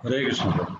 Hare Krishna.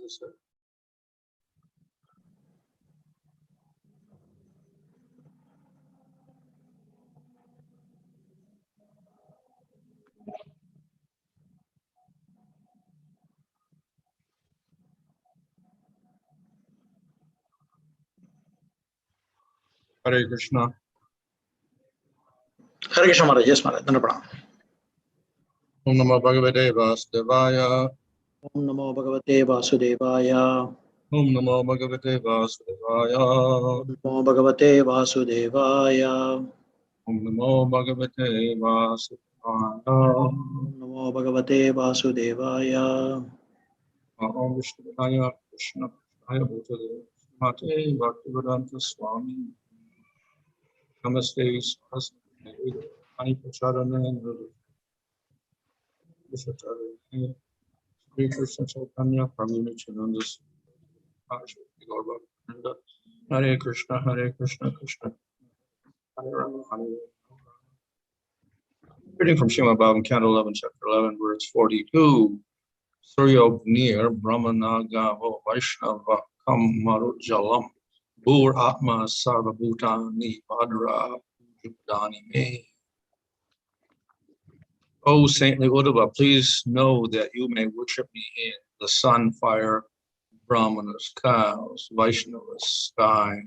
Sir. Hare Krishna. Hare Krishna Maharaj. Yes, Maharaj. Dhanapranam. Om Namo Bhagavate Vasudevaya. Om Namo Bhagavate Vasudevaya. Om Namo Bhagavate Vasudevaya. Om Namo Bhagavate Vasudevaya. Om Namo Bhagavate Vasudevaya. Om Namo Bhagavate Vasudevaya. Om Vishnu Krishna Bhutale Mate Bhaktivedanta Swami. Namaste Saraswati Ani Pracharana Visacharana Sri Krishna Chaitanya Prabhu Nityananda Lord Bhaktivinoda Hare Krishna Krishna Hare Rama Hare Rama. Reading from Srimad Bhagavatam, Canto 11, Chapter 11, verse 42. Sūryo, gnir, brāhmaṇā, gāvo, vaiṣṇavaḥ, kham, marut, jalam, bhūr, ātmā, sarva-bhūtāni, bhadra, pūjā-padāni. O saintly Uddhava, please know that you may worship me in the sun, fire, brāhmaṇas, cows, vaiṣṇavas, sky,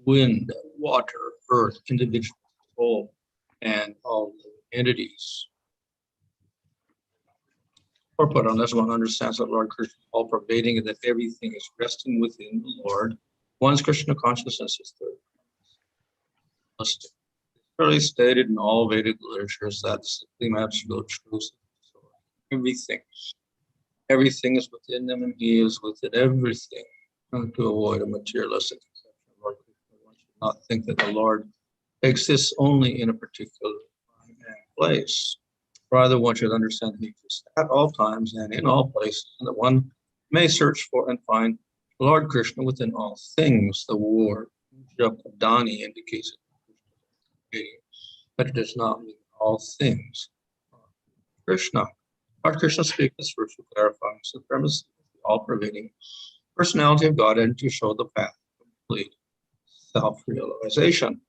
wind, water, earth, individual soul, and all entities. Purport on this one understands that Lord Kṛṣṇa is all-pervading and that everything is resting within the Lord. One's Krishna consciousness is third. It's clearly stated in all Vedic literatures that the supreme absolute truth. Everything is within them, and He is within everything. Not to avoid a materialistic conception of Lord Kṛṣṇa, one should not think that the Lord exists only in a particular time and place. Rather, one should understand that He exists at all times and in all places, and that one may search for and find Lord Kṛṣṇa within all things. The word pūjā-padāni indicates but it does not mean all things. Krishna. Lord Kṛṣṇa speaks this verse to clarify the supremacy of the all-pervading personality of Godhead and to show the path to complete self-realization.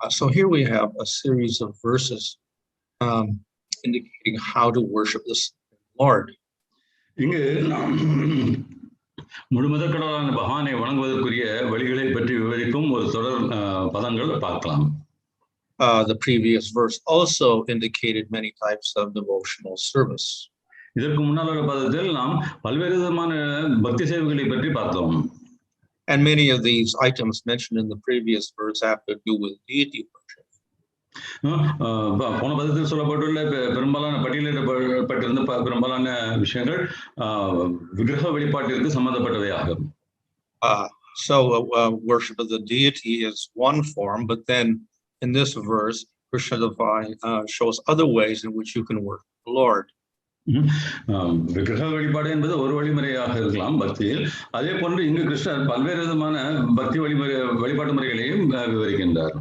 So here we have a series of verses indicating how to worship this Lord. முழுமுதற்கடவுளான பகவானை வணங்குவதற்குரிய வழிகளை பற்றி விவரிக்கும் ஒரு தொடர் பதங்கள் பார்க்கலாம். The previous verse also indicated many types of devotional service. இதற்கு முன்னால் உள்ள பதத்தில் நாம் பல்வேறு விதமான பக்தி சேவைகளை பற்றி பார்த்தோம். And many of these items mentioned in the previous verse have to do with deity worship. போன பதத்தில் சொல்லப்பட்டுள்ள பெரும்பாலான பட்டியலிடப்பட்டிருந்த பெரும்பாலான விஷயங்கள் விக்கிரக வழிபாட்டிற்கு சம்பந்தப்பட்டவையாகும். So worship of the deity is one form, but then in this verse, Krishna divine shows other ways in which you can worship the Lord. விக்கிரக வழிபாடு என்பது ஒரு வழிமுறையாக இருக்கலாம் பக்தியில். அதே போன்று இங்கு கிருஷ்ணர் பல்வேறு விதமான பக்தி வழிபாட்டு முறைகளையும் விவரிக்கின்றார்.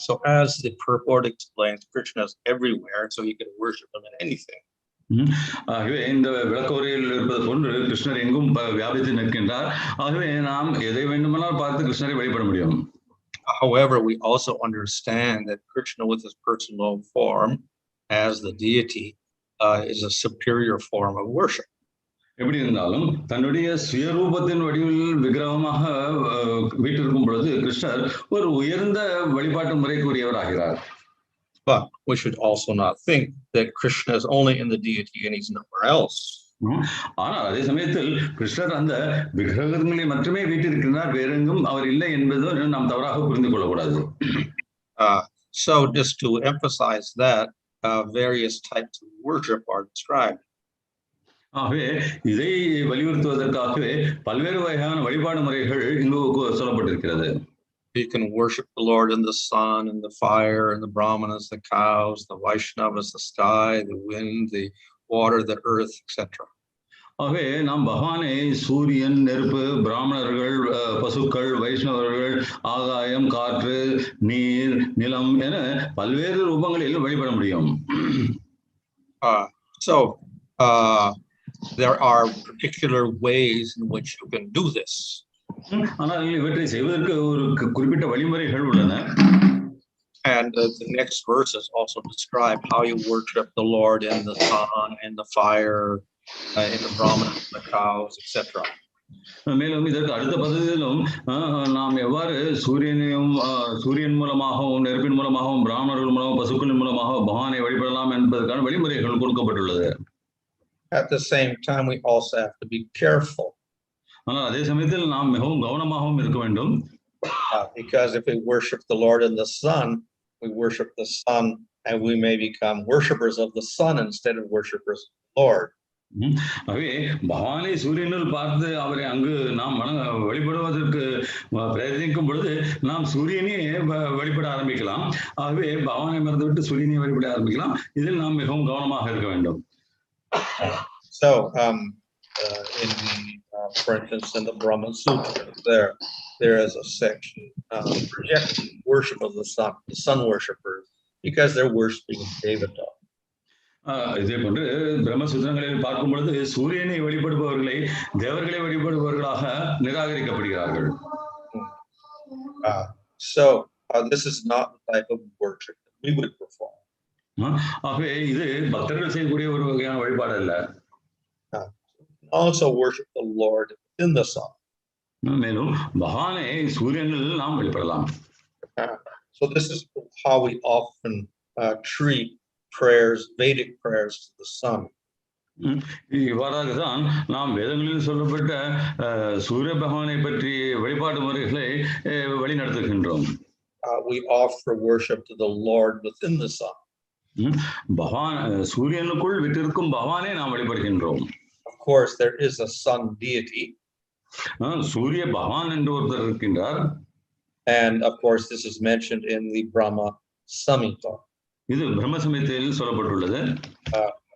So as the purport explains, Krishna is everywhere, so you can worship him in anything. ஆகவே இந்த விளக்க உரையில் இருப்பது போன்று கிருஷ்ணர் எங்கும் வியாபித்து நிற்கின்றார். ஆகவே நாம் எதை வேண்டுமானால் பார்த்து கிருஷ்ணரை வழிபட முடியும். However, we also understand that Krishna with his personal form as the deity is a superior form of worship. எப்படி இருந்தாலும் தன்னுடைய சுயரூபத்தின் வடிவில் விக்கிரகமாக வீட்டிருக்கும் பொழுது கிருஷ்ணர் ஒரு உயர்ந்த வழிபாட்டு முறைக்குரியவராகிறார். But we should also not think that Krishna is only in the deity and he's nowhere else. ஆனால் அதே சமயத்தில் கிருஷ்ணர் அந்த விக்கிரகங்களில் மட்டுமே வீட்டிருக்கிறார், வேறெங்கும் அவர் இல்லை என்பது நாம் தவறாக புரிந்து கொள்ளக்கூடாது. So just to emphasize that, various types of worship are described. ஆகவே இதை வலியுறுத்துவதற்காகவே பல்வேறு வகையான வழிபாடு முறைகள் இங்கு சொல்லப்பட்டிருக்கிறது. You can worship the Lord in the sun and the fire and the brāhmaṇas, the cows, the vaiṣṇavas, the sky, the wind, the water, the earth, etc. ஆகவே நாம் பகவானை சூரியன், நெருப்பு, பிராமணர்கள், பசுக்கள், வைஷ்ணவர்கள், ஆகாயம், காற்று, நீர், நிலம் என பல்வேறு ரூபங்களில் வழிபட முடியும். There are particular ways in which you can do this. ஆனால் இவற்றை செய்வதற்கு ஒரு குறிப்பிட்ட வழிமுறைகள் உள்ளன. And the next verses also describe how you worship the Lord in the sun, in the fire, in the brāhmaṇas, the cows, etc. மேலும் இதற்கு அடுத்த பதத்திலும் நாம் எவ்வாறு சூரியன் மூலமாகவும், நெருப்பின் மூலமாகவும், பிராமணர்கள் மூலமாகவும், பசுக்களின் மூலமாக பகவானை வழிபடலாம் என்பதற்கான வழிமுறைகள் கொடுக்கப்பட்டுள்ளது. At the same time, we also have to be careful. ஆனால் அதே சமயத்தில் நாம் மிகவும் கவனமாகவும் இருக்க வேண்டும். Because if we worship the Lord in the sun, we worship the sun, and we may become worshippers of the sun instead of worshippers of the Lord. ஆகவே பகவானை சூரியனில் பார்த்து அவரை அங்கு நாம் வழிபடுவதற்கு பிரயத்னிக்கும் பொழுது நாம் சூரியனே வழிபட ஆரம்பிக்கலாம். ஆகவே பகவானை மறந்துவிட்டு சூரியனை வழிபட ஆரம்பிக்கலாம். இதில் நாம் மிகவும் கவனமாக இருக்க வேண்டும். So for instance, in the Brahma Sutra, there is a section rejecting worship of the sun worshippers, because they're worshiping devotee. இதே போன்று பிரம்மசூத்திரங்களில் பார்க்கும் பொழுது சூரியனை வழிபடுபவர்களை தேவர்களை வழிபடுபவர்களாக நிராகரிக்கப்படுகிறார்கள். So this is not the type of worship that we would perform. ஆகவே இது பக்தர்கள் செய்யக்கூடிய ஒரு வகையான வழிபாடு அல்ல. Also worship the Lord in the sun. மேலும் பகவானை சூரியனில் நாம் வழிபடலாம். So this is how we often treat prayers, Vedic prayers to the sun. இவ்வாறாக தான் நாம் வேதங்களில் சொல்லப்பட்ட சூரிய பகவானை பற்றி வழிபாடு முறைகளை வழிநடத்துகின்றோம். We offer worship to the Lord within the sun. பகவான் சூரியனுக்குள் விட்டிருக்கும் பகவானை நாம் வழிபடுகின்றோம். Of course, there is a sun deity. சூரிய பகவான் என்று ஒருத்தர் இருக்கின்றார். And of course, this is mentioned in the Brahma Samhita. இது பிரம்ம சம்ஹிதையில் சொல்லப்பட்டுள்ளது.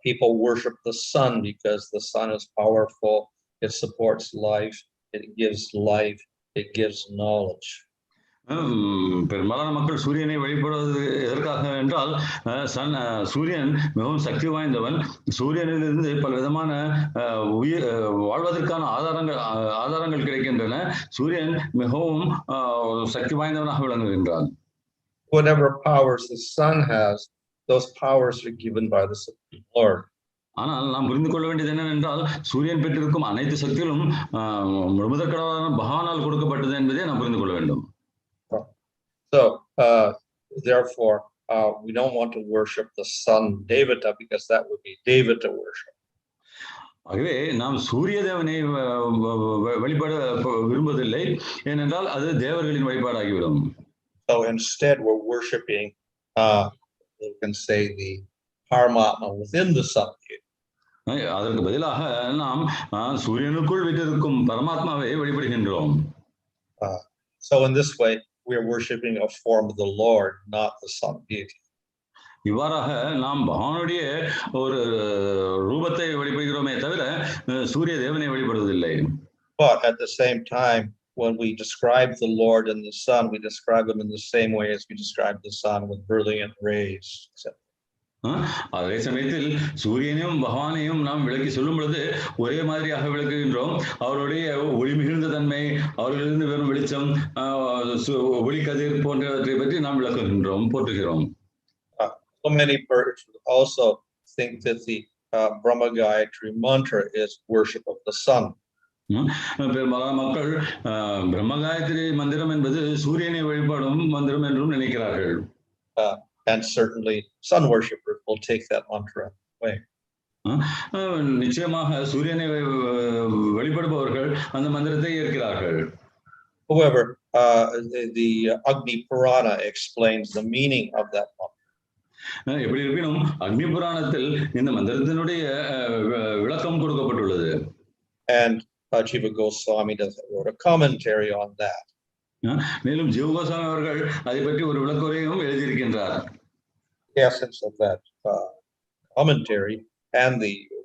People worship the sun because the sun is powerful, it supports life, it gives life, it gives knowledge. பெரும்பாலான மக்கள் சூரியனை வழிபடுவது எதற்காக என்றால் சூரியன் மிகவும் சக்தி வாய்ந்தவன். சூரியனிலிருந்து பல விதமான வாழ்வதற்கான ஆதாரங்கள் கிடைக்கின்றன. சூரியன் மிகவும் சக்தி வாய்ந்தவனாக விளங்குகின்றான். Whatever powers the sun has, those powers are given by the Supreme Lord. ஆனால் நாம் புரிந்து கொள்ள வேண்டியது என்னவென்றால் சூரியன் பெற்றிருக்கும் அனைத்து சக்திகளும் முதற்கடவுளான பகவானால் கொடுக்கப்பட்டது என்பதை நாம் புரிந்து கொள்ள வேண்டும். So therefore we don't want to worship the sun devata, because that would be devata worship. ஆகவே நாம் சூரிய தேவனை வழிபட விரும்புவதில்லை, ஏனென்றால் அது தேவர்களின் வழிபாடாகிவிடும். So instead we're worshiping you can say the paramatma within the sun. அதற்கு பதிலாக நாம் சூரியனுக்குள் விட்டிருக்கும் பரமாத்மாவை வழிபடுகின்றோம். So in this way we are worshiping a form of the Lord, not the sun deity. இவ்வாறாக நாம் பகவானுடைய ஒரு ரூபத்தை வழிபடுகிறோமே தவிர சூரிய தேவனை வழிபடுவதில்லை. But at the same time, when we describe the Lord and the sun, we describe them in the same way as we describe the sun, with brilliant rays, etc. அதே சமயத்தில் சூரியனையும் பகவானையும் நாம் விளக்கி சொல்லும் பொழுது ஒரே மாதிரியாக விளக்குகின்றோம். அவருடைய ஒளி மிகுந்த தன்மை, அவர்களிலிருந்து வெறும் வெளிச்சம், ஒளி கதிர் போன்றவற்றை பற்றி நாம் விளக்குகின்றோம், போற்றுகிறோம். So many persons also think that the Brahma Gayatri mantra is worship of the sun. பெரும்பாலான மக்கள் பிரம்ம காயத்ரி மந்திரம் என்பது சூரியனை வழிபாடும் மந்திரம் என்றும் நினைக்கிறார்கள். And certainly sun worshippers will take that mantra away. நிச்சயமாக சூரியனை வழிபடுபவர்கள் அந்த மந்திரத்தை ஏற்கிறார்கள். However, the Agni Purana explains the meaning of that mantra. எப்படி இருப்பினும் அக்னி புராணத்தில் இந்த மந்திரத்தினுடைய விளக்கம் கொடுக்கப்பட்டுள்ளது. And Jiva Goswami wrote a commentary on that. மேலும் ஜீவ கோஸ்வாமி அவர்கள் அதை பற்றி ஒரு விளக்குரையும் எழுதியிருக்கின்றார். The essence of that commentary and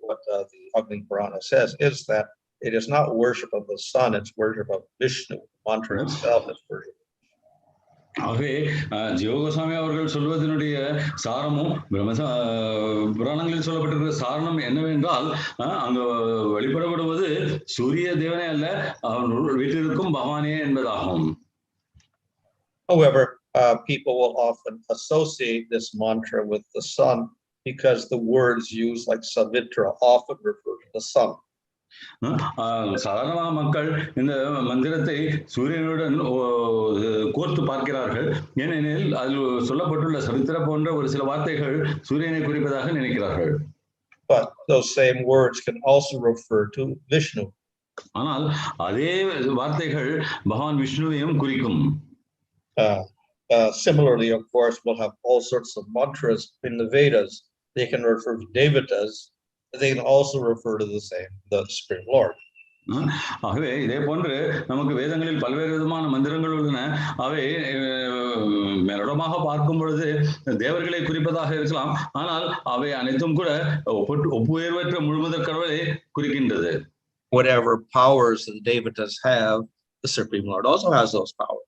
what the Agni Purana says is that it is not worship of the sun, it's worship of Vishnu. The mantra itself is worship. ஆகவே ஜீவ கோஸ்வாமி அவர்கள் சொல்வதனுடைய சாரமும் புராணங்களில் சொல்லப்பட்டிருக்கிற சாரணம் என்னவென்றால் அங்கு வழிபடப்படுவது சூரிய தேவனே அல்ல, அவன் வீட்டிற்கும் பகவானே என்பதாகும். However, people will often associate this mantra with the sun because the words used like Savitra often refer to the sun. சாதாரண மக்கள் இந்த மந்திரத்தை சூரியனுடன் கோர்த்து பார்க்கிறார்கள், ஏனெனில் அதில் சொல்லப்பட்டுள்ள சரித்திர போன்ற ஒரு சில வார்த்தைகள் சூரியனை குறிப்பதாக நினைக்கிறார்கள். But those same words can also refer to Vishnu. ஆனால் அதே வார்த்தைகள் பகவான் விஷ்ணுவையும் குறிக்கும். Similarly, of course, we'll have all sorts of mantras in the Vedas. They can refer to devatas, but they can also refer to the Supreme Lord. ஆகவே இதே போன்று நமக்கு வேதங்களில் பல்வேறு விதமான மந்திரங்கள் உள்ளன. அவை மேலோட்டமாக பார்க்கும் பொழுது தேவர்களை குறிப்பதாக இருக்கலாம். ஆனால் அவை அனைத்தும் கூட ஒப்புயர்வற்ற முழுமுதற் கடவுளை குறிக்கின்றது. Whatever powers the devatas have, the Supreme Lord also has those powers.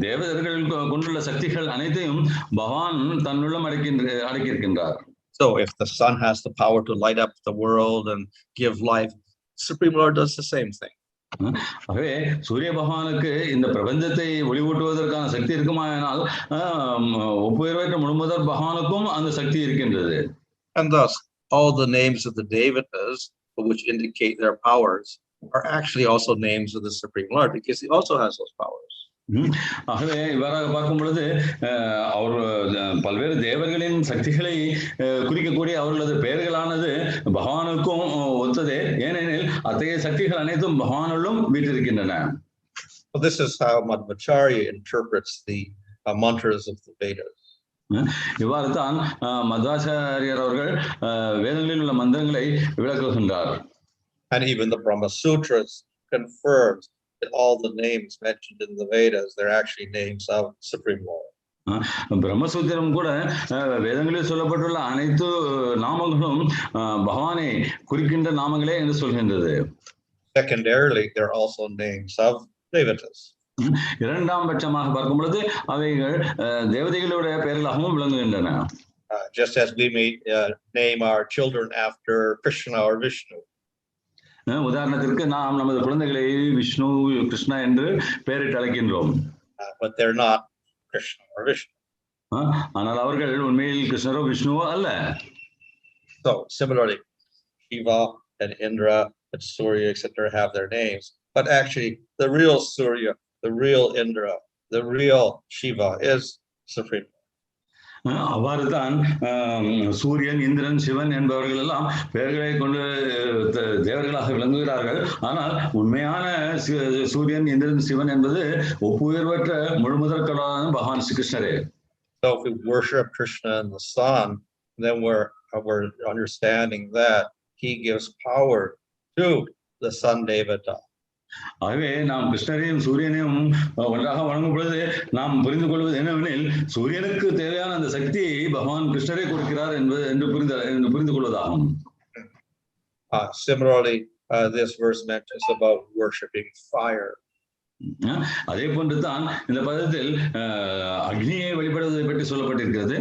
தேவதர்கள் கொண்டுள்ள சக்திகள் அனைத்தையும் பகவான் தன்னுள்ளம் அடக்கியிருக்கின்றார். So if the sun has the power to light up the world and give life, Supreme Lord does the same thing. ஆகவே சூரிய பகவானுக்கு இந்த பிரபஞ்சத்தை ஒளிவூட்டுவதற்கான சக்தி இருக்குமானால் ஒப்புயர்வற்ற முழுமுதற் பகவானுக்கும் அந்த சக்தி இருக்கின்றது. And thus all the names of the devatas which indicate their powers are actually also names of the Supreme Lord, because he also has those powers. ஆகவே இவ்வாறாக பார்க்கும் பொழுது அவர் பல்வேறு தேவர்களின் சக்திகளை குறிக்கக்கூடிய அவர்களது பெயர்களானது பகவானுக்கும் ஒத்ததே. ஏனெனில் அத்தகைய சக்திகள் அனைத்தும் பகவானுள்ளும் வீற்றிருக்கின்றன. So this is how Madhvacharya interprets the mantras of the Vedas. இவ்வாறு தான் மத்வாச்சாரியர் அவர்கள் வேதங்களில் உள்ள மந்திரங்களை விளக்குகின்றார். And even the Brahma Sutras confirms that all the names mentioned in the Vedas, they're actually names of Supreme Lord. Brahmasutra கூட வேதங்களில் சொல்லப்பட்டுள்ள அனைத்து நாமங்களும் பகவானை குறிக்கின்ற நாமங்களே என்று சொல்கின்றது. Secondarily, they're also names of devatas. இரண்டாம் பட்சமாக பார்க்கும் பொழுது அவைகள் தேவதைகளுடைய பெயர்களாகவும் விளங்குகின்றன. Just as we may name our children after Krishna or Vishnu. உதாரணத்திற்கு நாம் நமது குழந்தைகளை விஷ்ணு கிருஷ்ணா என்று பெயரிட்டு அழைக்கின்றோம். But they're not Krishna or Vishnu. ஆனால் அவர்கள் உண்மையில் கிருஷ்ணரோ விஷ்ணுவோ அல்ல. So similarly, Shiva and Indra and Surya, etc., have their names, but actually the real Surya, the real Indra, the real Shiva is Supreme. அவ்வாறு தான் சூரியன், இந்திரன், சிவன் என்பவர்கள் எல்லாம் பெயர்களை கொண்டு தேவர்களாக விளங்குகிறார்கள். ஆனால் உண்மையான சூரியன், இந்திரன், சிவன் என்பது ஒப்புயர்வற்ற முழுமுதற் கடவுளான பகவான் ஸ்ரீ கிருஷ்ணரே. So if we worship Krishna and the sun, then we're understanding that he gives power to the sun devata. ஆகவே நாம் கிருஷ்ணரையும் சூரியனையும் ஒன்றாக வணங்கும் பொழுது நாம் புரிந்து கொள்வது என்னவெனில் சூரியனுக்கு தேவையான அந்த சக்தியை பகவான் கிருஷ்ணரே கொடுக்கிறார் என்று புரிந்து கொள்வதாகும். Similarly, this verse mentions about worshiping fire. அதே போன்று தான் இந்த பதத்தில் அக்னியை வழிபடுவதை பற்றி சொல்லப்பட்டிருக்கிறது.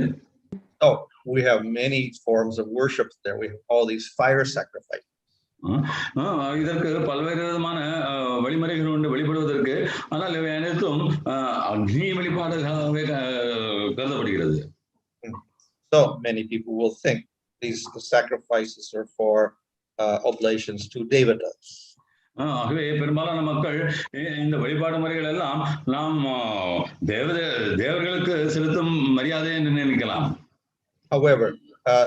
So we have many forms of worship there. We have all these fire sacrifices. இதற்கு பல்வேறு விதமான வழிமுறைகள் உண்டு வழிபடுவதற்கு. ஆனால் இவை அனைத்தும் அக்னி வழிபாடுகளாகவே கருதப்படுகிறது. So many people will think these sacrifices are for oblations to devatas. ஆகவே பெரும்பாலான மக்கள் இந்த வழிபாடு முறைகள் எல்லாம் நாம் தேவர்களுக்கு செலுத்தும் மரியாதை என்று நினைக்கலாம். However,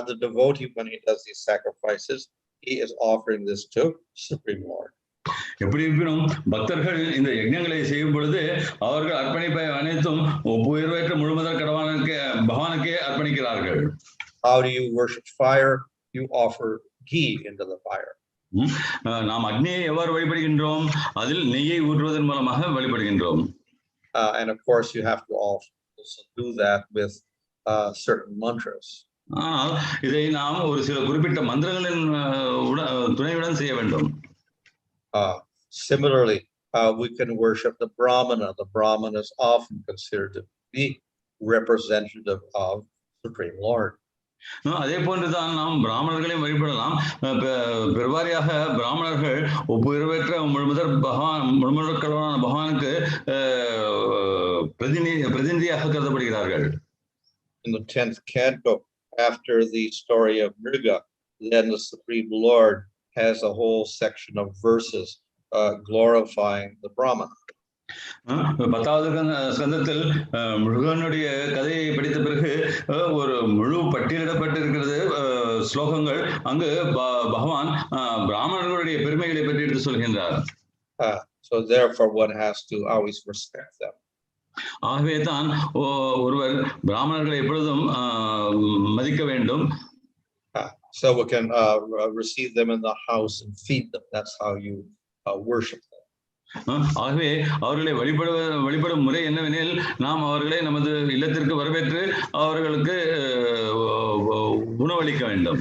the devotee, when he does these sacrifices, he is offering this to Supreme Lord. எப்படி இருப்பினும் பக்தர்கள் இந்த யஜ்ஞங்களை செய்யும் பொழுது அவர்கள் அர்ப்பணிப்பை அனைத்தும் ஒப்புயர்வற்ற முழுமுதற் கடவுளுக்கு பகவானுக்கே அர்ப்பணிக்கிறார்கள். How do you worship fire? You offer ghee into the fire. நாம் அக்னியை எவ்வாறு வழிபடுகின்றோம்? அதில் நெய்யை ஊற்றுவதன் மூலமாக வழிபடுகின்றோம். And of course you have to also do that with certain mantras. ஆனால் இதை நாம் ஒரு சில குறிப்பிட்ட மந்திரங்களின் துணையுடன் செய்ய வேண்டும். Similarly, we can worship the brāhmaṇā. The brāhmaṇa is often considered to be representative of Supreme Lord. அதே போன்றுதான் நாம் பிராமணர்களையும் வழிபடலாம். பெருவாரியாக பிராமணர்கள் ஒப்புயர்வற்ற முழுமுதற் கடவுளான பகவானுக்கு பிரதிநிதியாக கருதப்படுகிறார்கள். In the 10th canto, after the story of Mriga, then the Supreme Lord has a whole section of verses glorifying the Brahmana. 10வது ஸ்கந்தத்தில் மிருகனுடைய கதையை படித்த பிறகு ஒரு முழு பட்டியலிடப்பட்டிருக்கிறது ஸ்லோகங்கள் அங்கு பகவான் பிராமணர்களுடைய பெருமைகளை பற்றி எடுத்து சொல்கின்றார். So therefore one has to always respect them. ஆகவே தான் ஒருவர் பிராமணர்களை எப்பொழுதும் மதிக்க வேண்டும். So we can receive them in the house and feed them. That's how you worship them. ஆகவே அவர்களை வழிபடும் முறை என்னவெனில் நாம் அவர்களை நமது இல்லத்திற்கு வரவேற்று அவர்களுக்கு உணவளிக்க வேண்டும்.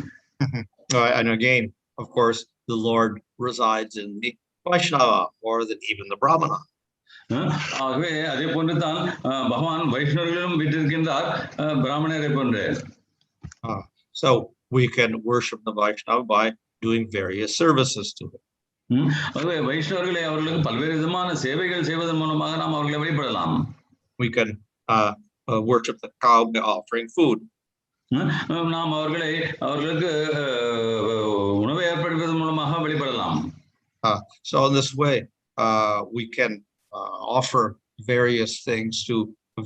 And again, of course, the Lord resides in the vaiṣṇavaḥ more than even the brāhmaṇā. ஆகவே அதே போன்று தான் பகவான் வைஷ்ணவர்களும் வீட்டிருக்கின்றார் பிராமணரை போன்றே. So we can worship the vaiṣṇavaḥ by doing various services to them. ஆகவே வைஷ்ணவர்களை அவர்களுக்கு பல்வேறு விதமான சேவைகள் செய்வதன் மூலமாக நாம் அவர்களை வழிபடலாம். We can worship the khaṁ by offering food. நாம் அவர்களுக்கு உணவை ஏற்படுத்துவதன் மூலமாக வழிபடலாம். So in this way we can offer various things to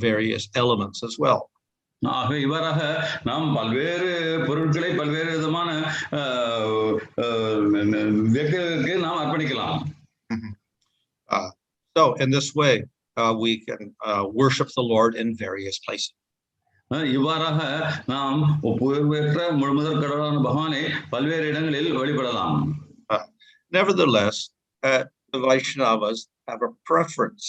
various elements as well. ஆகவே இவ்வாறாக நாம் பல்வேறு பொருட்களை பல்வேறு விதமான வியக்திகளுக்கு நாம் அர்ப்பணிக்கலாம். So in this way we can worship the Lord in various places. இவ்வாறாக நாம் ஒப்புயர்வற்ற முழுமுதற் கடவுளான பகவானை பல்வேறு இடங்களில் வழிபடலாம். Nevertheless, the Vaishnavas have a preference.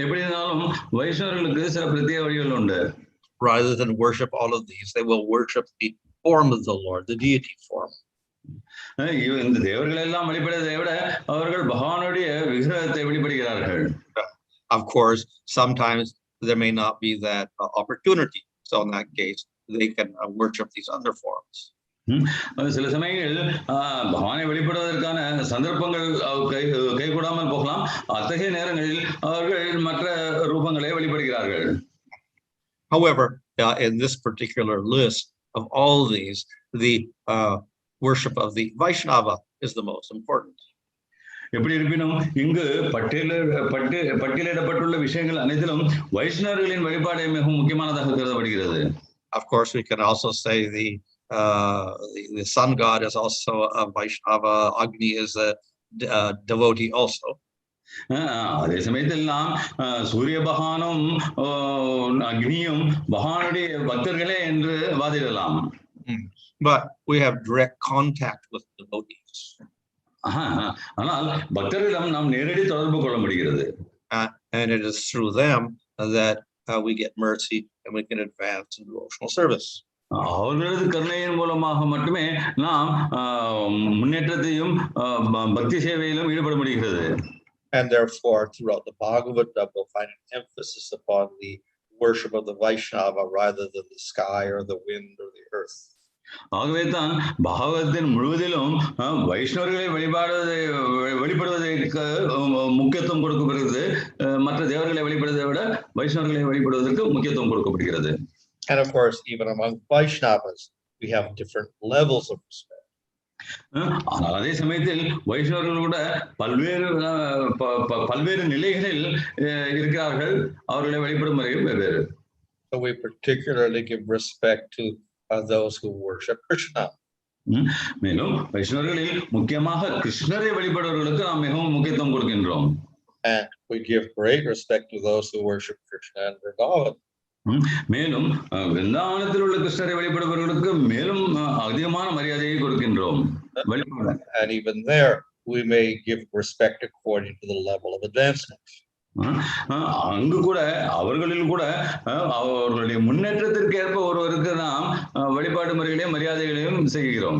எப்படி இருந்தாலும் வைஷ்ணவர்களுக்கு சில பிரத்யேக வழிகள் உண்டு. Rather than worship all of these, they will worship the form of the Lord, the deity form. இந்த தேவர்கள் எல்லாம் வழிபடுவதை விட அவர்கள் பகவானுடைய விக்கிரகத்தை வழிபடுகிறார்கள். Of course, sometimes there may not be that opportunity. So in that case, they can worship these other forms. சில சமயங்களில் பகவானை வழிபடுவதற்கான சந்தர்ப்பங்கள் கைகூடாமல் போகலாம். அத்தகைய நேரங்களில் அவர்கள் மற்ற ரூபங்களை வழிபடுகிறார்கள். However, in this particular list of all these, the worship of the Vaishnava is the most important. எப்படி இருப்பினும் இங்கு பட்டியலிடப்பட்டுள்ள விஷயங்கள் அனைத்திலும் வைஷ்ணவர்களின் வழிபாடு மிகவும் முக்கியமானதாக கருதப்படுகிறது. Of course, we can also say the sun god is also a Vaishnava. Agniḥ is a devotee also. அதே சமயத்தில் நாம் சூரிய பகவானும் அக்னியும் பகவானுடைய பக்தர்களே என்று வாதிடலாம். But we have direct contact with devotees. ஆனால் பக்தர்களிடம் நாம் நேரடி தொடர்பு கொள்ள முடிகிறது. And it is through them that we get mercy and we can advance in devotional service. அவர்களது கருணையின் மூலமாக மட்டுமே நாம் முன்னேற்றத்தையும் பக்தி சேவையிலும் ஈடுபட முடிகிறது. And therefore, throughout the Bhagavatam, we'll find an emphasis upon the worship of the Vaishnava rather than the sky or the wind or the earth. ஆகவே தான் பாகவதத்தின் முழுவதிலும் வைஷ்ணவர்களை வழிபடுவதற்கு முக்கியத்துவம் கொடுக்கப்படுகிறது. மற்ற தேவர்களை வழிபடுவதை விட வைஷ்ணவர்களை வழிபடுவதற்கு முக்கியத்துவம் கொடுக்கப்படுகிறது. And of course, even among Vaishnavas, we have different levels of respect. ஆனால் அதே சமயத்தில் வைஷ்ணவர்கள் கூட பல்வேறு நிலைகளில் இருக்கிறார்கள். அவர்களை வழிபடும் முறையும் வெவ்வேறு. So we particularly give respect to those who worship Kṛṣṇa. மேலும் வைஷ்ணவர்களில் முக்கியமாக கிருஷ்ணரை வழிபடுவர்களுக்கு நாம் மிகவும் முக்கியத்துவம் கொடுக்கின்றோம். And we give great respect to those who worship Kṛṣṇa and Uddhava. மேலும் விருந்தாவனத்தில் உள்ள கிருஷ்ணரை வழிபடுபவர்களுக்கு மேலும் அதிகமான மரியாதையை கொடுக்கின்றோம். And even there we may give respect according to the level of advancement. அங்கு கூட அவர்களில் கூட அவர்களுடைய முன்னேற்றத்திற்கு ஏற்ப ஒருவருக்கு நாம் வழிபாடு முறைகளையும் மரியாதைகளையும் செய்கிறோம்.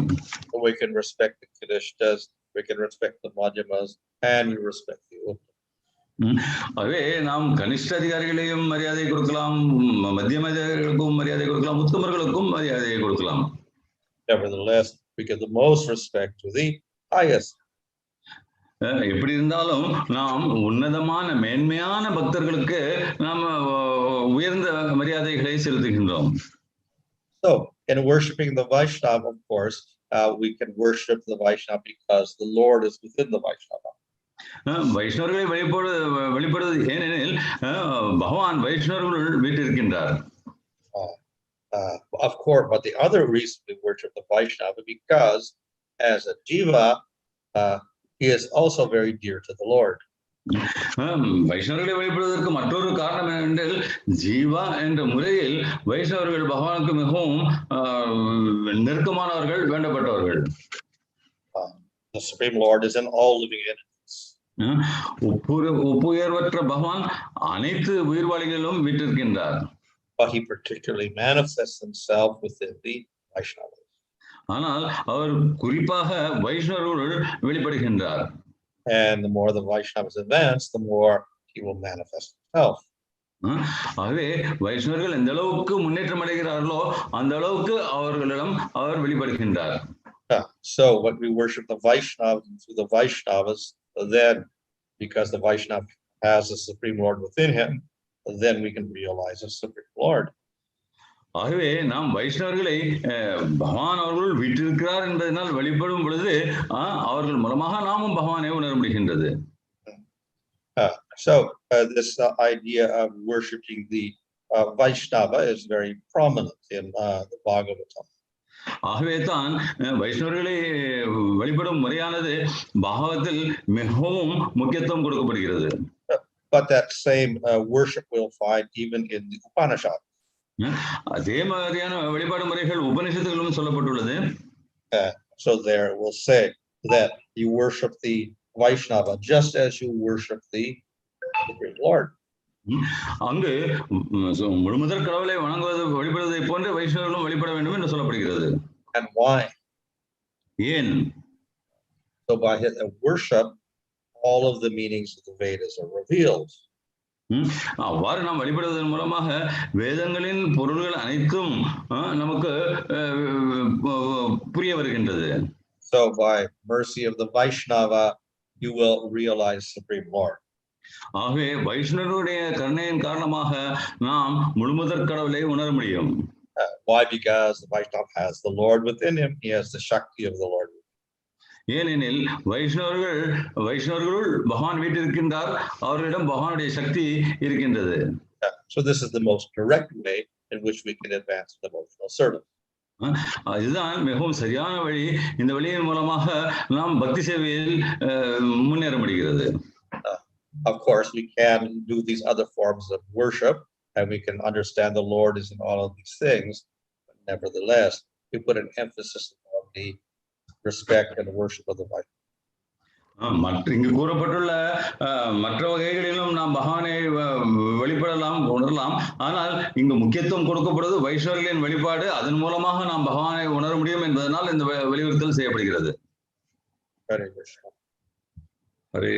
We can respect the Kanishtas, we can respect the Madhyamas, and we respect the Uddhava. ஆகவே நாம் கனிஷ்ட அதிகாரிகளையும் மரியாதை கொடுக்கலாம், மத்தியம அதிகாரிகளுக்கும் மரியாதை கொடுக்கலாம், உத்தமர்களுக்கும் மரியாதையை கொடுக்கலாம். Nevertheless, we give the most respect to the highest. எப்படி இருந்தாலும் நாம் உன்னதமான மேன்மையான பக்தர்களுக்கு நாம் உயர்ந்த மரியாதைகளை செலுத்துகின்றோம். So, in worshiping the Vaishnava, of course, we can worship the Vaishnava because the Lord is within the Vaishnava. வைஷ்ணவர்களை வழிபடுவது ஏனெனில் பகவான் வைஷ்ணவர்கள் வீட்டிருக்கின்றார். of course, but the other reason we worship the Vaishnava because as a jiva, he is also very dear to the Lord. வைஷ்ணவர்களை வழிபடுவதற்கு மற்றொரு காரணம் என்னவென்றால் ஜீவா என்ற முறையில் வைஷ்ணவர்கள் பகவானுக்கு மிகவும் நெருக்கமானவர்கள், வேண்டப்பட்டவர்கள். The Supreme Lord is in all living entities. ஒப்புயர்வற்ற பகவான் அனைத்து உயிர்வாளிகளிலும் வீற்றிருக்கின்றார். But he particularly manifests himself within the Vaishnavas. ஆனால் அவர் குறிப்பாக வைஷ்ணவர்கள் வெளிப்படுகின்றார். And the more the Vaishnavas advance, the more he will manifest himself. ஆகவே வைஷ்ணவர்கள் எந்த அளவுக்கு முன்னேற்றம் அடைகிறார்களோ அந்த அளவுக்கு அவர்களிடம் அவர் வெளிப்படுகின்றார். So when we worship the Vaishnavas through the Vaishnavas, then because the Vaishnava has the Supreme Lord within him, then we can realize the Supreme Lord. ஆகவே நாம் வைஷ்ணவர்களை பகவான் அவர்கள் வீற்றிருக்கிறார் என்பதனால் வழிபடும் பொழுது அவர்கள் மூலமாக நாமும் பகவானை உணர முடிகின்றது. So this idea of worshiping the Vaishnava is very prominent in the Bhagavatam. ஆகவே தான் வைஷ்ணவர்களை வழிபடும் முறையானது பாகவத்தில் மிகவும் முக்கியத்துவம் கொடுக்கப்படுகிறது. But that same worship we'll find even in the Upanishad. அதே மாதிரியான வழிபாடு முறைகள் உபநிஷத்துகளிலும் சொல்லப்பட்டுள்ளது. So there we'll say that you worship the Vaishnava just as you worship the Supreme Lord. அங்கு முழுமுதற் கடவுளை வணங்குவது வழிபடுவதை போன்று வைஷ்ணவர்களும் வழிபட வேண்டும் என்று சொல்லப்படுகிறது. And why? ஏன்? So by his worship, all of the meanings of the Vedas are revealed. அவ்வாறு நாம் வழிபடுவதன் மூலமாக வேதங்களின் பொருள்கள் அனைத்தும் நமக்கு புரிய வருகின்றது. So by mercy of the Vaishnava, you will realize Supreme Lord. ஆகவே வைஷ்ணவருடைய கருணையின் காரணமாக நாம் முழுமுதற் கடவுளை உணர முடியும். Why? Because the Vaishnava has the Lord within him. He has the Shakti of the Lord. ஏனெனில் வைஷ்ணவர்களுள் பகவான் வீற்றிருக்கின்றார், அவர்களிடம் பகவானுடைய சக்தி இருக்கின்றது. So this is the most direct way in which we can advance devotional service. இதுதான் மிகவும் சரியான வழி. இந்த வழியின் மூலமாக நாம் பக்தி சேவையில் முன்னேற முடிகிறது. Of course, we can do these other forms of worship, and we can understand the Lord is in all of these things. But nevertheless, we put an emphasis on the respect and worship of the Vaishnava. இங்கு கூறப்பட்டுள்ள மற்ற வகைகளிலும் நாம் பகவானை வழிபடலாம், உணரலாம். ஆனால் இங்கு முக்கியத்துவம் கொடுக்கப்படுவது வைஷ்ணவர்களின் வழிபாடு. அதன் மூலமாக நாம் பகவானை உணர முடியும் என்பதனால் இந்த வலியுறுத்தல் செய்யப்படுகிறது. Hare Krishna. Hare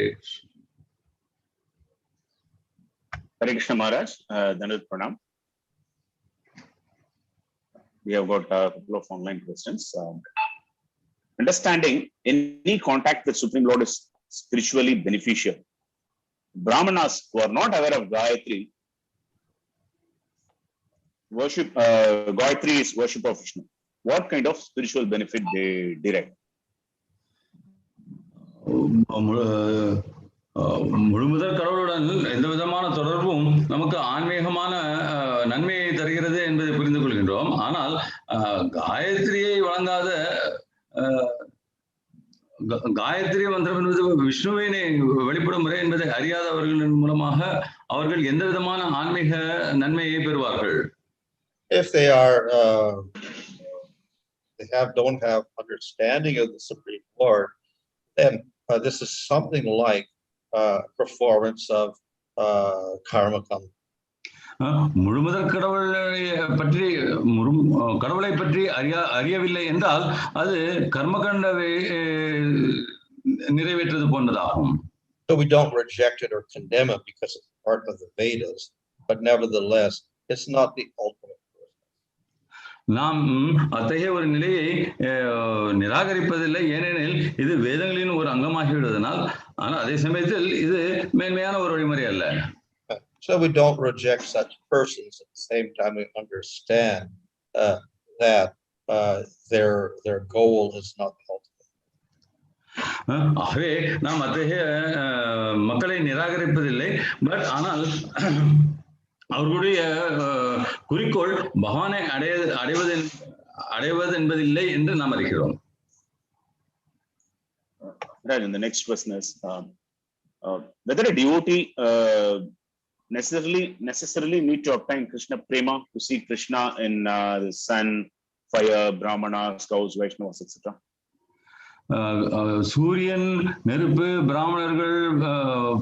Hare Krishna Maharaj, Dhanut Pranam. We have got a couple of online questions. Understanding any contact with Supreme Lord is spiritually beneficial. Brāhmaṇas who are not aware of Gayatri worship, Gayatri is worship of Vishnu. What kind of spiritual benefit they derive? முழுமுதற் கடவுளுடன் எந்த விதமான தொடர்பும் நமக்கு ஆன்மீகமான நன்மையை தருகிறது என்பதை புரிந்து கொள்கின்றோம். ஆனால் காயத்ரியை வழங்காத காயத்ரி மந்திரம் என்பது விஷ்ணுவினை வெளிப்படும் முறை என்பதை அறியாதவர்களின் மூலமாக அவர்கள் எந்த விதமான ஆன்மீக நன்மையை பெறுவார்கள்? If they are don't have understanding of the Supreme Lord, then this is something like performance of karma. முழுமுதற் கடவுளை பற்றி அறியவில்லை என்றால் அது கர்மகண்டவை நிறைவேற்றது போன்றதாகும். So we don't reject it or condemn it because it's part of the Vedas, but nevertheless, it's not the ultimate. நாம் அத்தகைய ஒரு நிலையை நிராகரிப்பதில்லை, ஏனெனில் இது வேதங்களின் ஒரு அங்கமாகிவிடுவதனால். ஆனால் அதே சமயத்தில் இது மேன்மையான ஒரு வழிமுறை அல்ல. So we don't reject such persons. At the same time, we understand that their goal is not the ultimate. ஆகவே நாம் அத்தகைய மக்களை நிராகரிப்பதில்லை. ஆனால் அவர்களுடைய குறிக்கோள் பகவானை அடைவது என்பதில்லை என்று நாம் அறிகிறோம். Right, and the next question is whether a devotee necessarily need to obtain Krishna prema to see Krishna in the sun, fire, brāhmaṇās, cows, vaiṣṇavaḥ, etc. சூரியன், நெருப்பு, பிராமணர்கள்,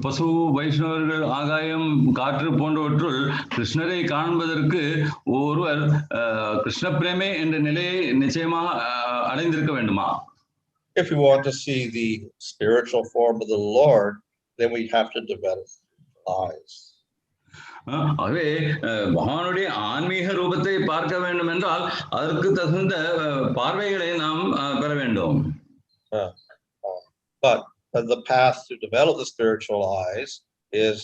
பசு, வைஷ்ணவர்கள், ஆகாயம், காற்று போன்றவற்றுள் கிருஷ்ணரை காண்பதற்கு ஒருவர் கிருஷ்ண பிரேமே என்ற நிலையை நிச்சயமாக அடைந்திருக்க வேண்டுமா? If you want to see the spiritual form of the Lord, then we have to develop eyes. ஆகவே பகவானுடைய ஆன்மீக ரூபத்தை பார்க்க வேண்டும் என்றால் அதற்கு தகுந்த பார்வைகளை நாம் பெற வேண்டும். But the path to develop the spiritual eyes is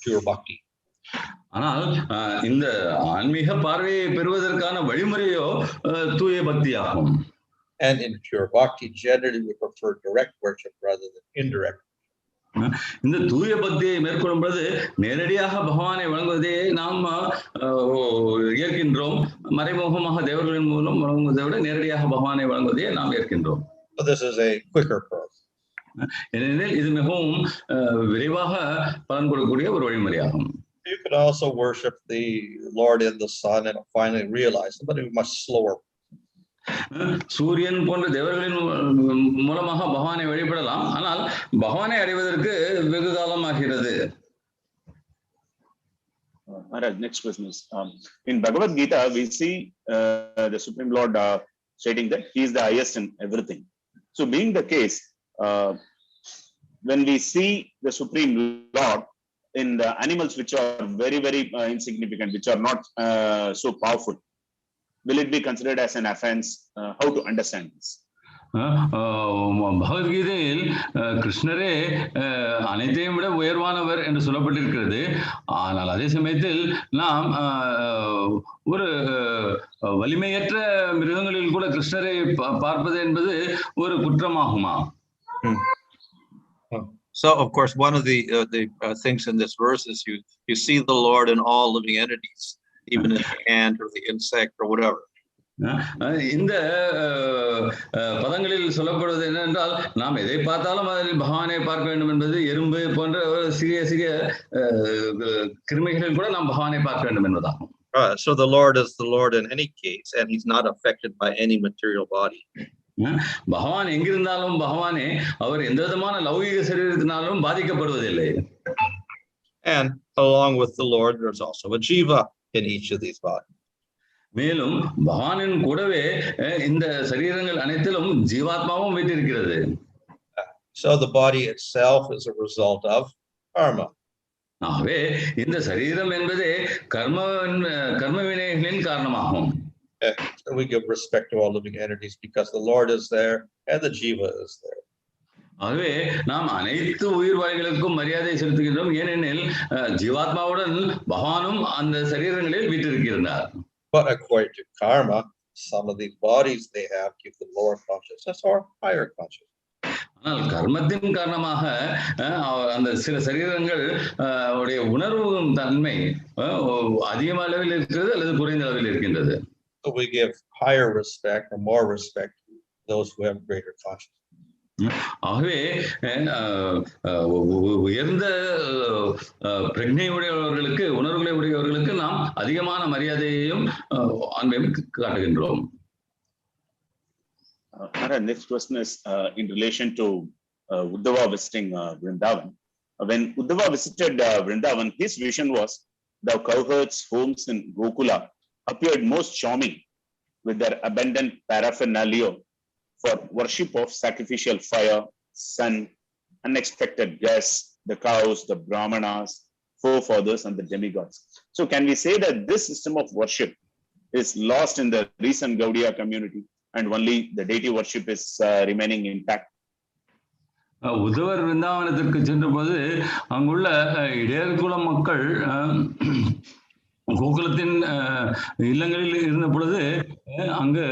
pure bhakti. ஆனால் இந்த ஆன்மீக பார்வையை பெறுவதற்கான வழிமுறையோ தூய பக்தியாகும். And in pure bhakti, generally we prefer direct worship rather than indirect. இந்த தூய பக்தியை மேற்கொள்ளும் பொழுது நேரடியாக பகவானை வழங்குவதை நாம் ஏற்கின்றோம். மறைமுகமாக தேவர்களின் மூலம் வழங்குவதை விட நேரடியாக பகவானை வழங்குவதை நாம் ஏற்கின்றோம். So this is a quicker process. ஏனெனில் இது மிகவும் விரைவாக பலன் கொடுக்கக்கூடிய ஒரு வழிமுறையாகும். You could also worship the Lord in the sun and finally realize it, but it was much slower. சூரியன் போன்ற தேவர்களின் மூலமாக பகவானை வழிபடலாம், ஆனால் பகவானை அடைவதற்கு வெகு காலம் ஆகிறது. Maharaj, next question is in Bhagavad Gita we see the Supreme Lord stating that he is the highest in everything. So being the case, when we see the Supreme Lord in the animals which are very insignificant, which are not so powerful, will it be considered as an offense? How to understand this? பகவத்கீதையில் கிருஷ்ணரே அனைத்தையும் விட உயர்வானவர் என்று சொல்லப்பட்டிருக்கிறது. ஆனால் அதே சமயத்தில் நாம் ஒரு வலிமையற்ற மிருகங்களில் கூட கிருஷ்ணரை பார்ப்பது என்பது ஒரு குற்றமாகுமா? So of course one of the things in this verse is you see the Lord in all living entities, even in the ant or the insect or whatever. இந்த பதங்களில் சொல்லப்படுவது என்னென்றால் நாம் எதை பார்த்தாலும் அதில் பகவானை பார்க்க வேண்டும் என்பது, எறும்பு போன்ற சிறிய கிருமிகளில் கூட நாம் பகவானை பார்க்க வேண்டும் என்பதாகும். So the Lord is the Lord in any case, and he's not affected by any material body. பகவான் எங்கிருந்தாலும் பகவானே அவர் எந்த விதமான லௌகிக சரீரத்தினாலும் பாதிக்கப்படுவதில்லை. And along with the Lord, there's also a jiva in each of these bodies. மேலும் பகவானின் கூடவே இந்த சரீரங்கள் அனைத்திலும் ஜீவாத்மாவும் வீற்றிருக்கிறது. So the body itself is a result of karma. ஆகவே இந்த சரீரம் என்பதே கர்ம வினைகளின் காரணமாகும். So we give respect to all living entities because the Lord is there and the jiva is there. ஆகவே நாம் அனைத்து உயிர்வாழிகளுக்கும் மரியாதை செலுத்துகின்றோம், ஏனெனில் ஜீவாத்மாவுடன் பகவானும் அந்த சரீரங்களில் வீற்றிருக்கிறார். But according to karma, some of these bodies they have give the lower consciousness or higher consciousness. ஆனால் கர்மத்தின் காரணமாக அந்த சில சரீரங்கள் உடைய உணர்வு தன்மை அதிக அளவில் இருக்கிறது அல்லது குறைந்த அளவில் இருக்கின்றது. So we give higher respect or more respect to those who have greater consciousness. ஆகவே உயர்ந்த பிரக்ஞை உடையவர்களுக்கு, உணர்வுகளை உடையவர்களுக்கு நாம் அதிகமான மரியாதையையும் அன்பையும் காட்டுகின்றோம். Next question is in relation to Uddhava visiting Vrindavan. When Uddhava visited Vrindavan, his vision was the cowherds' homes in Gokula appeared most charming with their abundant paraphernalia for worship of sacrificial fire, sun, unexpected guests, the cows, the brāhmaṇās, forefathers, and the demigods. So can we say that this system of worship is lost in the recent Gaudiya community and only the deity worship is remaining intact? உத்தவர் விருந்தாவனத்திற்கு சென்ற போது அங்குள்ள இடையர்குல மக்கள் கோகுலத்தின் இல்லங்களில் இருந்த பொழுது அங்கு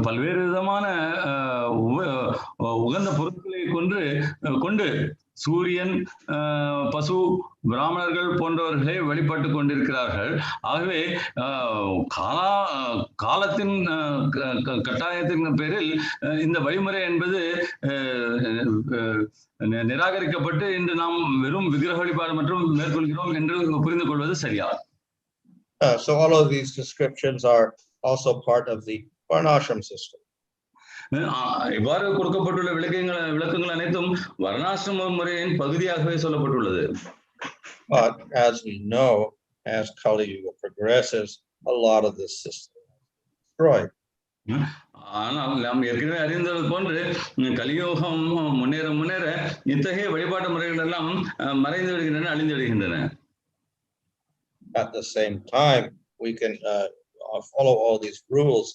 பல்வேறு விதமான உகந்த பொருட்களை கொண்டு சூரியன், பசு, பிராமணர்கள் போன்றவர்களை வழிபட்டு கொண்டிருக்கிறார்கள். ஆகவே காலத்தின் கட்டாயத்தின் பேரில் இந்த வழிமுறை என்பது நிராகரிக்கப்பட்டு இன்று நாம் வெறும் விக்கிரக வழிபாடு மற்றும் மேற்கொள்கிறோம் என்று புரிந்து கொள்வது சரியா? So all of these descriptions are also part of the varnashram system. இவ்வாறு கொடுக்கப்பட்டுள்ள விளக்கங்கள் அனைத்தும் வர்ணாசிரம முறையின் பகுதியாகவே சொல்லப்பட்டுள்ளது. But as we know, as Kali Yuga progresses, a lot of this system is destroyed. ஆனால் நாம் ஏற்கனவே அறிந்தது போன்று கலியோகம் முன்னேற இத்தகைய வழிபாட்டு முறைகள் எல்லாம் மறைந்து விடுகின்றன, அழிந்து விடுகின்றன. At the same time, we can follow all these rules,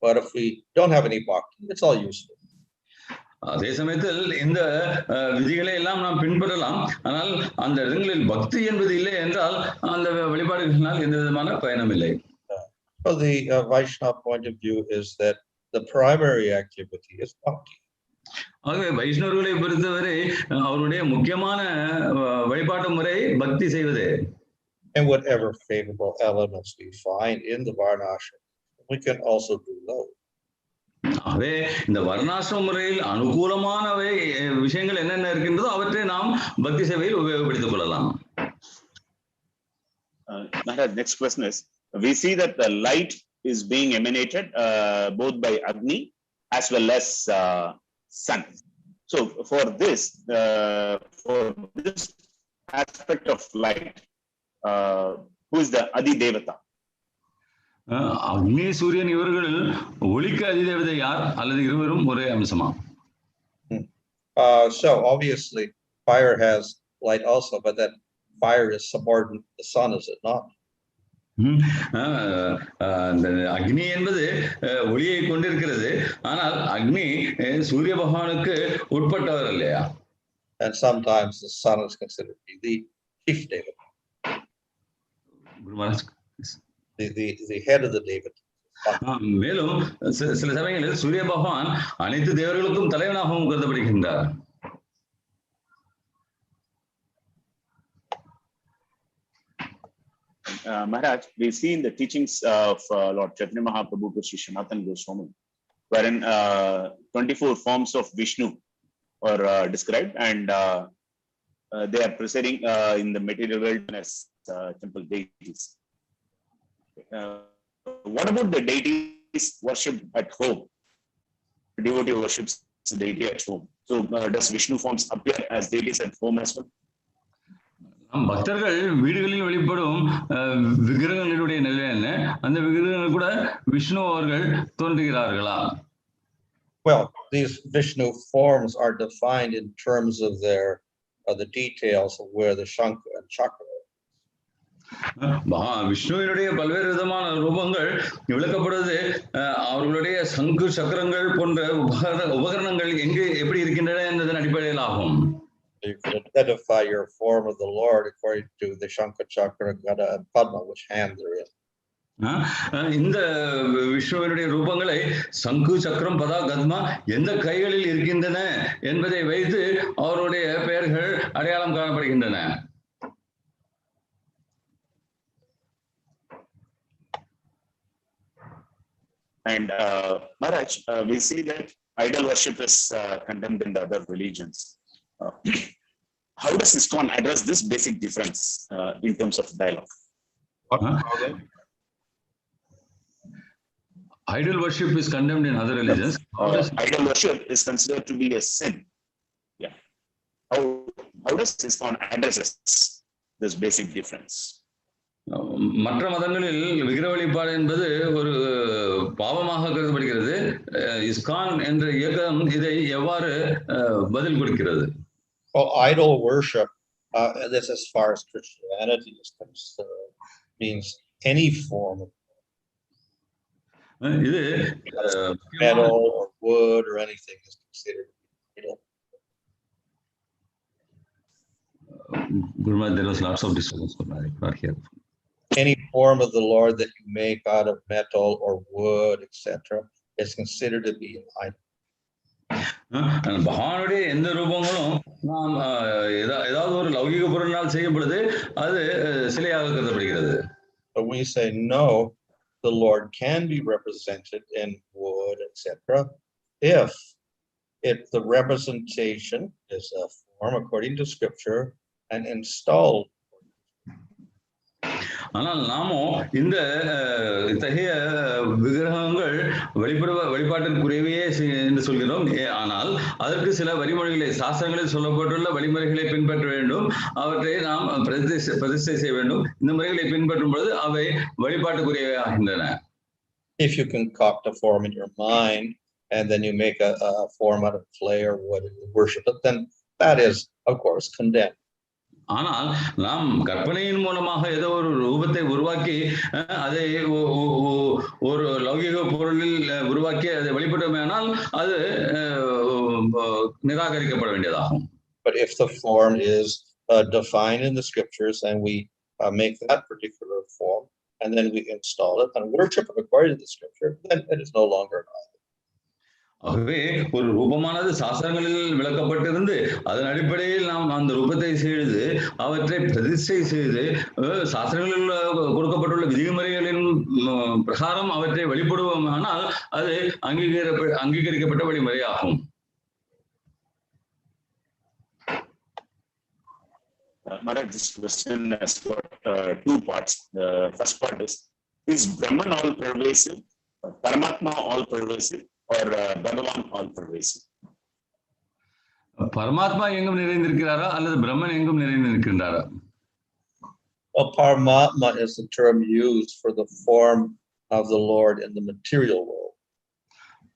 but if we don't have any bhakti, it's all useless. அதே சமயத்தில் இந்த விதிகளை எல்லாம் நாம் பின்பற்றலாம், ஆனால் அந்த இடங்களில் பக்தி என்பது இல்லை என்றால் அந்த வழிபாடுகளினால் எந்த விதமான பயனும் இல்லை. So the Vaishnava point of view is that the primary activity is bhakti. ஆகவே வைஷ்ணவர்களை பொறுத்தவரை அவருடைய முக்கியமான வழிபாட்டு முறை பக்தி செய்வதே. And whatever favorable elements we find in the varnashram, we can also do those. ஆகவே இந்த வர்ணாசிரம முறையில் அனுகூலமானவை விஷயங்கள் என்னென்ன இருக்கின்றதோ அவற்றை நாம் பக்தி சேவையில் உபயோகப்படுத்திக் கொள்ளலாம். Maharaj, next question is, we see that the light is being emanated both by agniḥ as well as sun. So for this aspect of light, who is the adi devata? அக்னி சூரியன் இவர்களில் ஒளிக்கு அதிதேவதை யார் அல்லது இருவரும் ஒரே அம்சமா? So obviously fire has light also, but that fire is subordinate to the sun, is it not? அக்னி என்பது ஒளியை கொண்டிருக்கிறது, ஆனால் அக்னி சூரிய பகவானுக்கு உட்பட்டவர் இல்லையா? And sometimes the sun is considered to be the chief devata. The head of the devata. மேலும் சில சமயங்களில் சூரிய பகவான் அனைத்து தேவர்களுக்கும் தலைவனாகவும் கருதப்படுகின்றார். Maharaj, we see in the teachings of Lord Chaitanya Mahaprabhu to Sri Sanatana Goswami, wherein 24 forms of Vishnu are described, and they are presiding in the material world as temple deities. What about the deities worshipped at home? The devotee worships the deity at home. So does Vishnu forms appear as deities at home as well? பக்தர்கள் வீடுகளில் வழிபடும் விக்கிரகங்களுடைய நிலை என்ன? அந்த விக்கிரகங்கள் கூட விஷ்ணு அவர்கள் தோன்றுகிறார்களா? Well, these Vishnu forms are defined in terms of the details of where the Shankha and Chakra. விஷ்ணுவினுடைய பல்வேறு விதமான ரூபங்கள் விளக்கப்படுவது அவர்களுடைய சங்கு சக்கரங்கள் போன்ற உபகரணங்கள் எங்கு எப்படி இருக்கின்றன என்பதன் அடிப்படையில் ஆகும். You can identify your form of the Lord according to the Shankha, Chakra, Gada, and Padma, which hand they're in. இந்த விஷ்ணுவினுடைய ரூபங்களை சங்கு, சக்கரம், பதா, கத்மா எந்த கைகளில் இருக்கின்றன என்பதை வைத்து அவருடைய பெயர்கள் அடையாளம் காணப்படுகின்றன. And Maharaj, we see that idol worship is condemned in the other religions. How does ISKCON address this basic difference in terms of dialogue? Idol worship is condemned in other religions. Idol worship is considered to be a sin. Yeah. How does ISKCON address this basic difference? மற்ற மதங்களில் விக்கிரக வழிபாடு என்பது ஒரு பாவமாக கருதப்படுகிறது. ISKCON என்ற இயக்கம் இதை எவ்வாறு பதில் கொடுக்கிறது? Well, idol worship, this as far as Christianity is concerned, means any form of இது metal or wood or anything is considered idol. Guru, there was lots of disturbance for here. Any form of the Lord that you make out of metal or wood, etc., is considered to be an idol. பகவானுடைய எந்த ரூபங்களும் நாம் ஏதாவது ஒரு லௌகிக பொருளினால் செய்யும் பொழுது அது சிலையாக கருதப்படுகிறது. But we say no, the Lord can be represented in wood, etc. if the representation is a form according to scripture and installed. ஆனால் நாமோ இந்த இத்தகைய விக்கிரகங்கள் வழிபாட்டிற்குரியவே என்று சொல்கிறோம். ஆனால் அதற்கு சில வழிமுறைகளை சாஸ்திரங்களில் சொல்லப்பட்டுள்ள வழிமுறைகளை பின்பற்ற வேண்டும். அவற்றை நாம் பிரதிஷ்டை செய்ய வேண்டும். இந்த முறைகளை பின்பற்றும் பொழுது அவை வழிபாட்டுக்குரியவை ஆகின்றன. If you concoct a form in your mind and then you make a form out of clay or wood and worship it, then that is of course condemned. ஆனால் நாம் கற்பனையின் மூலமாக ஏதோ ஒரு ரூபத்தை உருவாக்கி அதை ஒரு லௌகிக பொருளில் உருவாக்கி அதை வழிபட்டோமேனால் அது நிராகரிக்கப்பட வேண்டியதாகும். But if the form is defined in the scriptures and we make that particular form and then we install it and worship it according to the scripture, then it is no longer an idol. ஆகவே ஒரு ரூபமானது சாஸ்திரங்களில் விளக்கப்பட்டிருந்து அதன் அடிப்படையில் நாம் அந்த ரூபத்தை செய்து அவற்றை பிரதிஷ்டை செய்து சாஸ்திரங்களில் கொடுக்கப்பட்டுள்ள விதிமுறைகளின் பிரகாரம் அவற்றை வழிபடுவோமானால் அது அங்கீகரிக்கப்பட்ட வழிமுறையாகும். Maharaj, this question has got two parts. The first part is Brahman all-pervasive, Paramatma all-pervasive, or Bhagavan all-pervasive? பரமாத்மா எங்கும் நிறைந்திருக்கிறாரா அல்லது பிரம்மன் எங்கும் நிறைந்திருக்கின்றாரா? Well, Paramatma is the term used for the form of the Lord in the material world.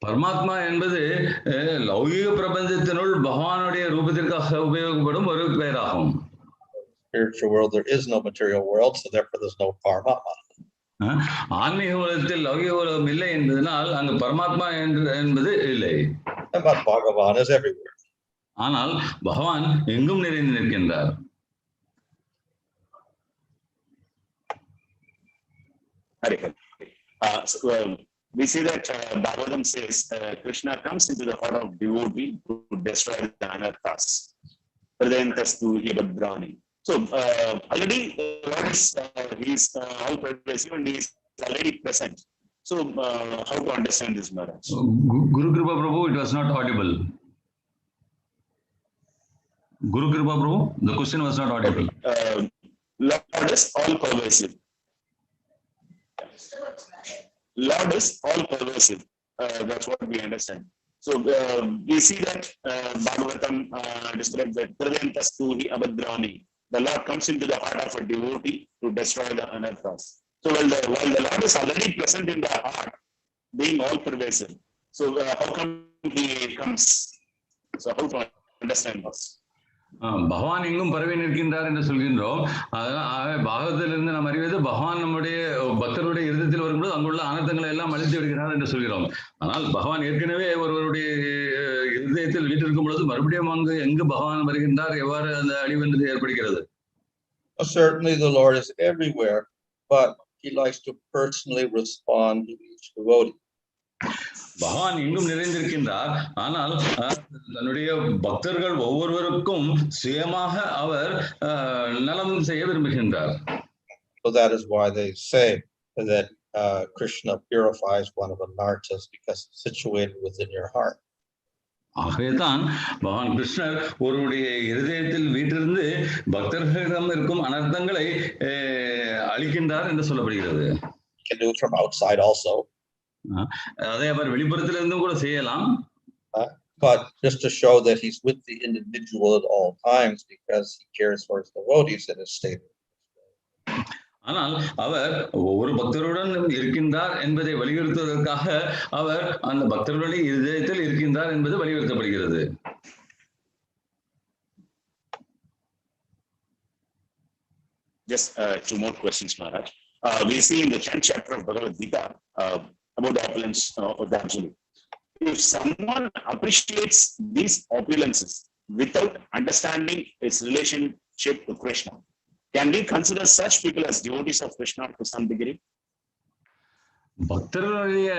பரமாத்மா என்பது லௌகிக பிரபஞ்சத்தினுள் பகவானுடைய ரூபத்திற்காக உபயோகப்படும் ஒரு பெயராகும். Spiritual world, there is no material world, so therefore there's no Paramatma. ஆன்மீக உலகத்தில் லௌகிக உலகம் இல்லை என்பதனால் அங்கு பரமாத்மா என்பது இல்லை. But Bhagavan is everywhere. ஆனால் பகவான் எங்கும் நிறைந்து நிற்கின்றார். We see that Bhagavatam says Krishna comes into the heart of devotee to destroy the anarthas. So already Lord is he is all-pervasive and he is already present. So how to understand this, Maharaj? Guru Kripa Prabhu, it was not audible. Guru Kripa Prabhu, the question was not audible. Lord is all-pervasive. Lord is all-pervasive. That's what we understand. So we see that Bhagavatam describes that the Lord comes into the heart of a devotee to destroy the anarthas. So while the Lord is already present in the heart, being all-pervasive, so how come he comes? So how to understand this? பகவான் எங்கும் பரவி நிற்கின்றார் என்று சொல்கின்றோம். அதனால பாகவத்திலிருந்து நாம் அறிவது பகவான் நம்முடைய பக்தருடைய இருதயத்தில் வரும்போது அங்குள்ள அனர்த்தங்களை எல்லாம் அழித்து விடுகிறார் என்று சொல்கிறோம். ஆனால் பகவான் ஏற்கனவே ஒருவருடைய இருதயத்தில் வீட்டிருக்கும் பொழுது மறுபடியும் அங்கு எங்கு பகவான் வருகின்றார், எவ்வாறு அந்த அழிவு என்று ஏற்படுகிறது? Certainly the Lord is everywhere, but he likes to personally respond to each devotee. பகவான் எங்கும் நிறைந்திருக்கின்றார், ஆனால் தன்னுடைய பக்தர்கள் ஒவ்வொருவருக்கும் சுயமாக அவர் நலம் செய்ய விரும்புகின்றார். So that is why they say that Krishna purifies one of the nartas because it's situated within your heart. ஆகவேதான் பகவான் கிருஷ்ணர் ஒருவருடைய இருதயத்தில் வீட்டிலிருந்து பக்தர்களிடம் இருக்கும் அனர்த்தங்களை அழிக்கின்றார் என்று சொல்லப்படுகிறது. You can do it from outside also. அதை அவர் வெளிப்புறத்திலிருந்தும் கூட செய்யலாம். But just to show that he's with the individual at all times because he cares for his devotees in his state. ஆனால் அவர் ஒவ்வொரு பக்தருடன் இருக்கின்றார் என்பதை வலியுறுத்துவதற்காக அவர் அந்த பக்தர்களுடைய இதயத்தில் இருக்கின்றார் என்பது வலியுறுத்தப்படுகிறது. Just two more questions, Maharaj. We see in the 10th chapter of Bhagavad Gita about the opulence of the Absolute. If someone appreciates these opulences without understanding its relationship to Krishna, can we consider such people as devotees of Krishna to some degree? பக்தர்களுடைய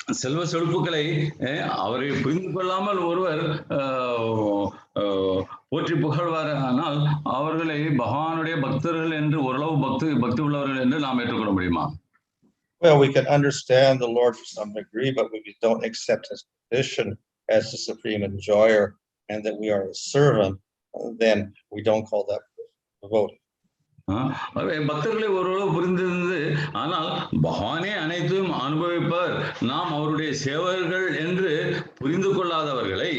செல்வ செழிப்புகளை அவரை புரிந்து கொள்ளாமல் ஒருவர் போற்றி புகழ்வார். ஆனால் அவர்களை பகவானுடைய பக்தர்கள் என்று ஓரளவு பக்தி உள்ளவர்கள் என்று நாம் ஏற்றுக்கொள்ள முடியுமா? Well, we can understand the Lord to some degree, but we don't accept his position as the supreme enjoyer and that we are a servant, then we don't call that devotee. பக்தர்களை ஓரளவு புரிந்திருந்து, ஆனால் பகவானே அனைத்தும் அனுபவிப்பர், நாம் அவருடைய சேவகர்கள் என்று புரிந்து கொள்ளாதவர்களை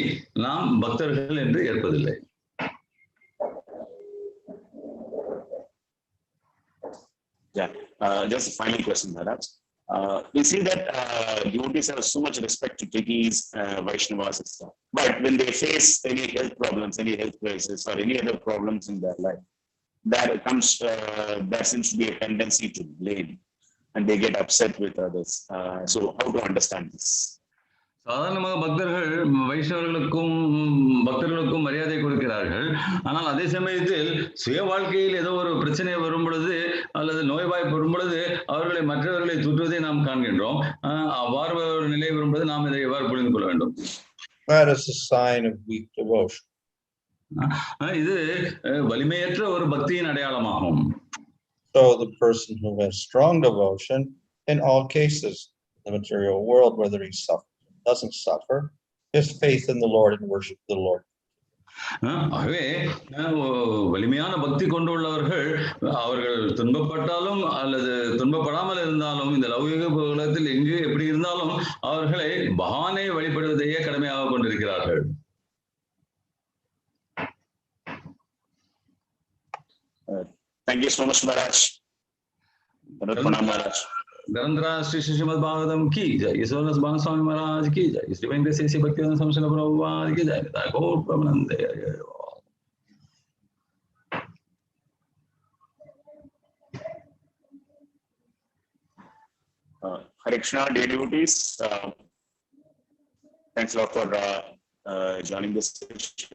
நாம் பக்தர்கள் என்று ஏற்பதில்லை. Yeah, just a final question, Maharaj. We see that devotees have so much respect to deities, Vaishnavas and stuff. But when they face any health problems, any health crisis, or any other problems in their life, there seems to be a tendency to blame, and they get upset with others. So how to understand this? சாதாரணமாக பக்தர்களுக்கும் மரியாதை கொடுக்கிறார்கள். ஆனால் அதே சமயத்தில் சுய வாழ்க்கையில் ஏதோ ஒரு பிரச்சனை வரும் பொழுது அல்லது நோய்வாய்ப்படும் பொழுது அவர்களை மற்றவர்களை தூற்றுவதை நாம் காண்கின்றோம். அவ்வாறு ஒரு நிலை வரும்போது நாம் இதை எவ்வாறு புரிந்து கொள்ள வேண்டும்? That is a sign of weak devotion. இது வலிமையற்ற ஒரு பக்தியின் அடையாளமாகும். So the person who has strong devotion in all cases, the material world, whether he suffers or doesn't suffer, his faith in the Lord and worship the Lord. ஆகவே வலிமையான பக்தி கொண்டுள்ளவர்கள் அவர்கள் துன்பப்பட்டாலும் அல்லது துன்பப்படாமல் இருந்தாலும் இந்த லௌகிக உலகத்தில் எங்கு எப்படி இருந்தாலும் அவர்களை பகவானை வழிபடுவதையே கடமையாக கொண்டிருக்கிறார்கள். Thank you so much, Maharaj. Maharaj. Dharandra Sri Srimad Bhagavatam ki jai. Iswaras Bhanu Swami Maharaj ki jai. Sri Venkateswara Bhaktivedanta Swami Srila Prabhupada ki jai. Gāvo Brahmanande. Hare Krishna, dear devotees. Thanks a lot for joining this session.